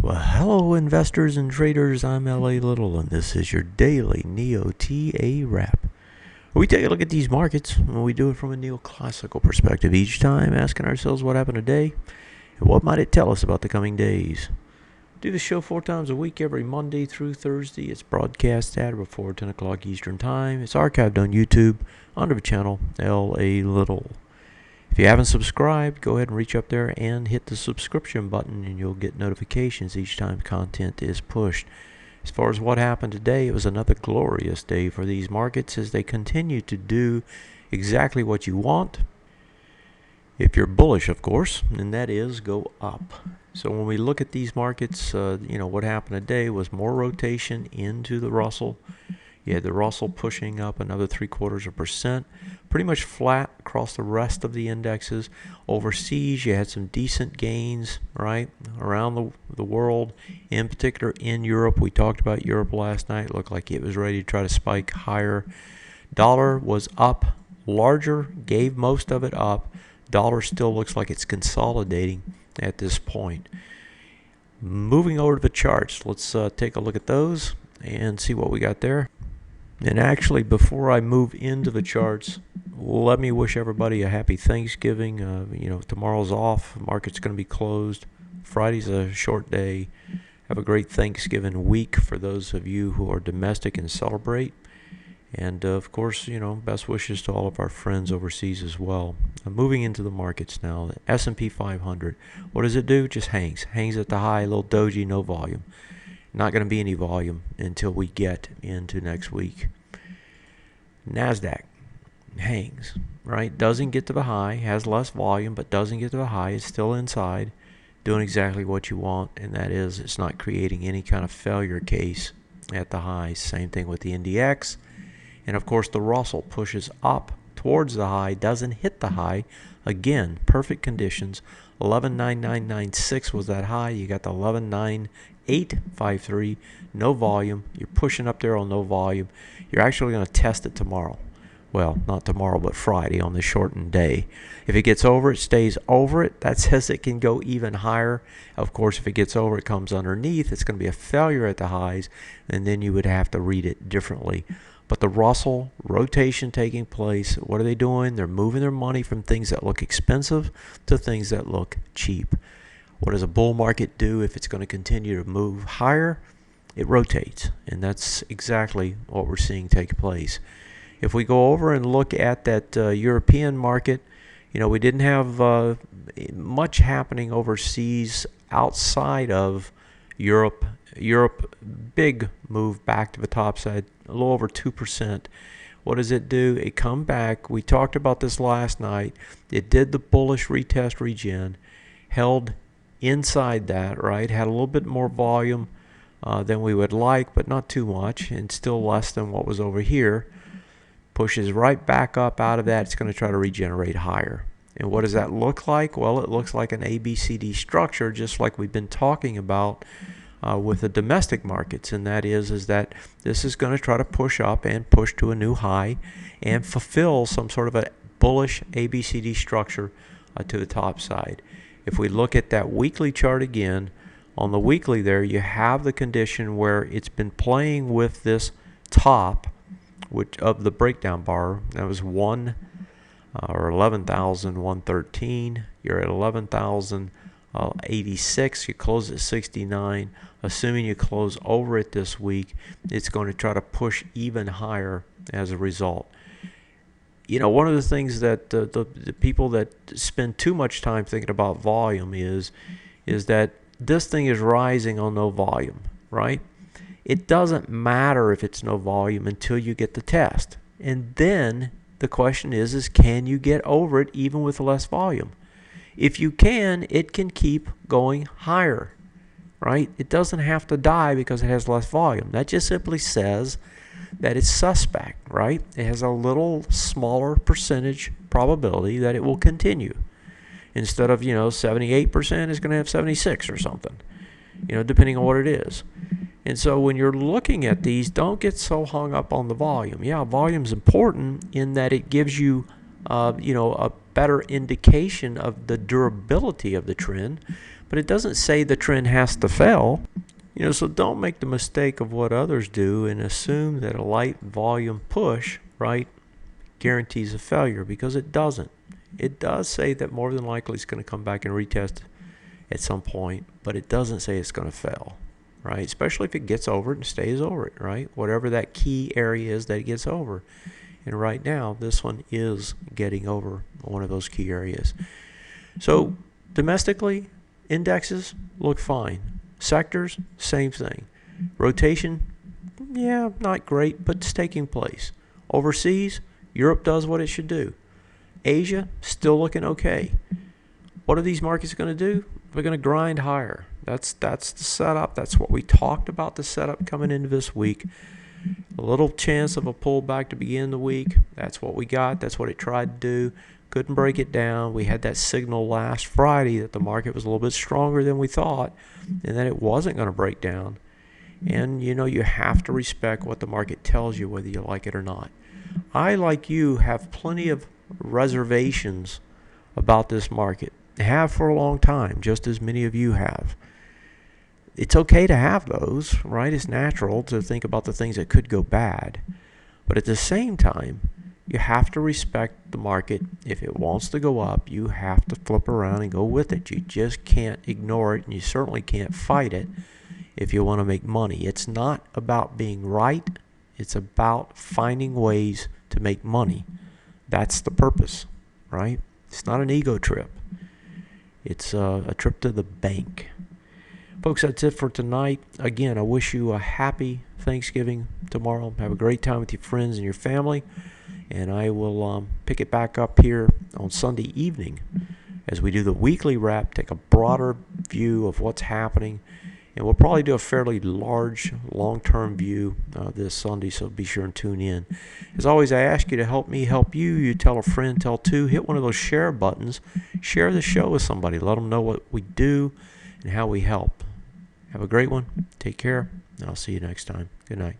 Well, hello investors and traders, I'm L.A. Little and this is your daily NeoTA Wrap. We take a look at these markets and we do it from a neoclassical perspective each time, asking ourselves what happened today and what might it tell us about the coming days. Do the show 4 times a week, every Monday through Thursday. It's broadcast at before 10 o'clock Eastern Time. It's archived on YouTube under the channel L.A. Little. If you haven't subscribed, go ahead and reach up there and hit the subscription button and you'll get notifications each time content is pushed. As far as what happened today, it was another glorious day for these markets as they continue to do exactly what you want. If you're bullish, of course, and that is go up. So when we look at these markets, what happened today was more rotation into the Russell. You had the Russell pushing up another 0.75%, pretty much flat across the rest of the indexes. Overseas, you had some decent gains, right, around the world, in particular in Europe. We talked about Europe last night. It looked like it was ready to try to spike higher. Dollar was up larger, gave most of it up. Dollar still looks like it's consolidating at this point. Moving over to the charts, let's take a look at those and see what we got there. And actually, before I move into the charts, let me wish everybody a happy Thanksgiving. Tomorrow's off. Market's going to be closed. Friday's a short day. Have a great Thanksgiving week for those of you who are domestic and celebrate. And, of course, best wishes to all of our friends overseas as well. Moving into the markets now. The S&P 500. What does it do? Just hangs. Hangs at the high, a little doji, no volume. Not going to be any volume until we get into next week. NASDAQ hangs, right? Doesn't get to the high, has less volume, but doesn't get to the high. It's still inside, doing exactly what you want, and that is it's not creating any kind of failure case at the high. Same thing with the NDX. And, of course, the Russell pushes up towards the high, doesn't hit the high. Again, perfect conditions. 11.9996 was that high. You got the 11.9853, no volume. You're pushing up there on no volume. You're actually going to test it tomorrow. Well, not tomorrow, but Friday on the shortened day. If it gets over it, stays over it. That says it can go even higher. Of course, if it gets over it, comes underneath. It's going to be a failure at the highs, and then you would have to read it differently. But the Russell, rotation taking place, what are they doing? They're moving their money from things that look expensive to things that look cheap. What does a bull market do if it's going to continue to move higher? It rotates, and that's exactly what we're seeing take place. If we go over and look at that European market, we didn't have much happening overseas outside of Europe. Europe, big move back to the top side, a little over 2%. What does it do? It come back. We talked about this last night. It did the bullish retest regen, held inside that, right? Had a little bit more volume than we would like, but not too much, and still less than what was over here. Pushes right back up out of that. It's going to try to regenerate higher. And what does that look like? Well, it looks like an ABCD structure, just like we've been talking about with the domestic markets, and that is that this is going to try to push up and push to a new high and fulfill some sort of a bullish ABCD structure to the top side. If we look at that weekly chart again, on the weekly there, you have the condition where it's been playing with this top of the breakdown bar. That was 11,113. You're at 11,086. You close at 69. Assuming you close over it this week, it's going to try to push even higher as a result. One of the things that the people that spend too much time thinking about volume is that this thing is rising on no volume, right? It doesn't matter if it's no volume until you get the test. And then the question is can you get over it even with less volume? If you can, it can keep going higher, right? It doesn't have to die because it has less volume. That just simply says that it's suspect, right? It has a little smaller percentage probability that it will continue. Instead of, 78%, it's going to have 76 or something, depending on what it is. And so when you're looking at these, don't get so hung up on the volume. Yeah, volume's important in that it gives you, a better indication of the durability of the trend. but it doesn't say the trend has to fail. So don't make the mistake of what others do and assume that a light volume push, right, guarantees a failure, because it doesn't. It does say that more than likely it's going to come back and retest at some point, but it doesn't say it's going to fail, right? Especially if it gets over it and stays over it, right? Whatever that key area is that it gets over. And right now, this one is getting over one of those key areas. So domestically, indexes look fine. Sectors, same thing. Rotation, yeah, not great, but it's taking place. Overseas, Europe does what it should do. Asia, still looking okay. What are these markets going to do? They're going to grind higher. That's the setup. That's what we talked about, the setup coming into this week. A little chance of a pullback to begin the week. That's what we got. That's what it tried to do. Couldn't break it down. We had that signal last Friday that the market was a little bit stronger than we thought and that it wasn't going to break down. And, you have to respect what the market tells you, whether you like it or not. I, like you, have plenty of reservations about this market. Have for a long time, just as many of you have. It's okay to have those, right? It's natural to think about the things that could go bad. But at the same time, you have to respect the market. If it wants to go up, you have to flip around and go with it. You just can't ignore it, and you certainly can't fight it if you want to make money. It's not about being right. It's about finding ways to make money. That's the purpose, right? It's not an ego trip. It's a trip to the bank. Folks, that's it for tonight. Again, I wish you a happy Thanksgiving tomorrow. Have a great time with your friends and your family. And I will pick it back up here on Sunday evening as we do the weekly wrap, take a broader view of what's happening. And we'll probably do a fairly large, long-term view this Sunday, so be sure and tune in. As always, I ask you to help me help you. You tell a friend, tell two. Hit one of those share buttons. Share the show with somebody. Let them know what we do and how we help. Have a great one. Take care, and I'll see you next time. Good night.